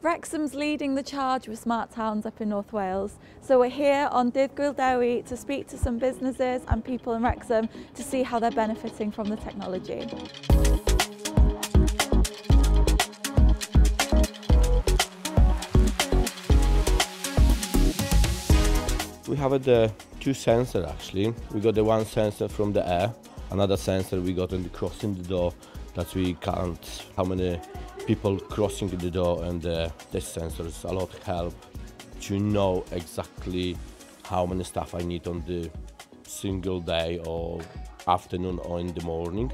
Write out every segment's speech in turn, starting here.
Wrexham's leading the charge with smart towns up in North Wales, so we're here on Dydd Gwyl Dewi to speak to some businesses and people in Wrexham to see how they're benefiting from the technology. We have two sensors actually. We got the one sensor from the air, another sensor we got in the crossing the door that we count how many people crossing the door, and this sensor is a lot of help to know exactly how many staff I need on the single day or afternoon or in the morning.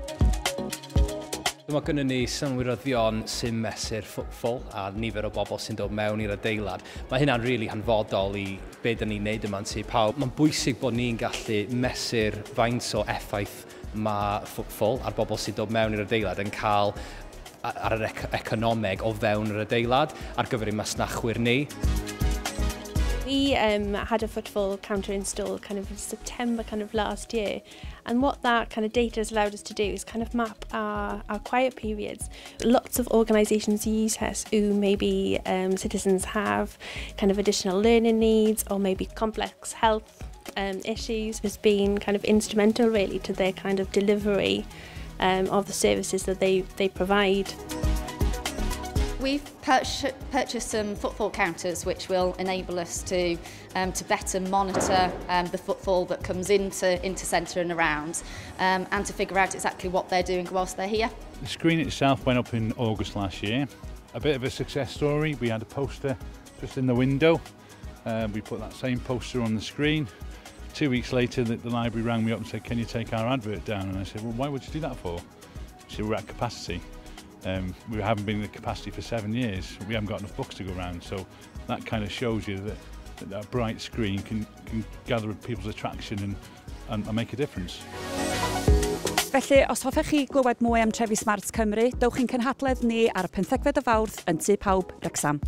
Mae gennym ni synwyryddion sy'n mesur footfall a nifer o bobl sy'n dod mewn i'r adeilad. Mae hynna'n rili hanfodol I be dyn ni'n neud yma'n tŷ pawb. Mae'n bwysig bod ni'n gallu mesur faint o effaith mae footfall a'r bobl sy'n dod mewn i'r adeilad yn cael ar yr economeg o fewn yr adeilad ar gyfer ein masnachwyr ni. We had a footfall counter installed kind of in September last year, and what that kind of data has allowed us to do is kind of map our quiet periods. Lots of organisations use us who maybe citizens have kind of additional learning needs or maybe complex health issues has been kind of instrumental really to their kind of delivery of the services that they provide. We've purchased some footfall counters which will enable us to better monitor the footfall that comes into centre and around, and to figure out exactly what they're doing whilst they're here. The screen itself went up in August last year. A bit of a success story. We had a poster just in the window. We put that same poster on the screen. 2 weeks later the library rang me up and said, can you take our advert down? And I said, well, why would you do that for? She said, we're at capacity. We haven't been in capacity for 7 years. We haven't got enough books to go around, so that kind of shows you that bright screen can gather people's attraction and make a difference. Felly, os hoffech chi glywed mwy am trefi Smart Cymru, dowch chi'n cynhadledd ni ar y 15fed o Fawrth yn Tŷ Pawb, Wrexham.